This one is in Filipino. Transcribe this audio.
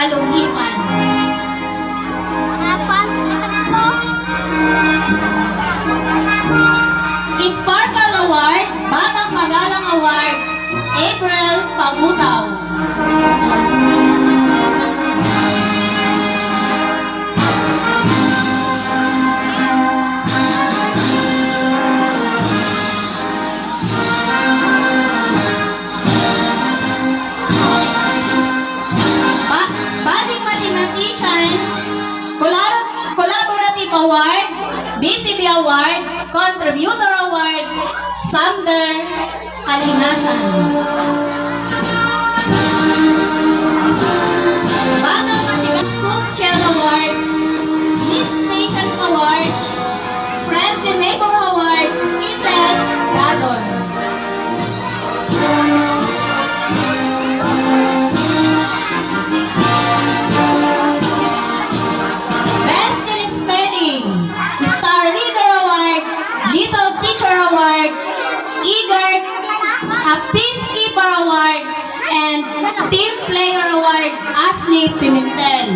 Kalunghipan. Sparkle Award, Batang Magalang Award, April Pagutaw. Budding Mathematician, Collaborative Award, BCB Award, Contributor Award, Sander Kalinasan. Batang Mathematics School Shell Award, Miss Patience Award, Friends and Neighbor Award, Mrs. Gadon. Best in Spelling, Star Reader Award, Little Teacher Award, Eager, a Peacekeeper Award, and Team Player Award, Ashley Pimentel.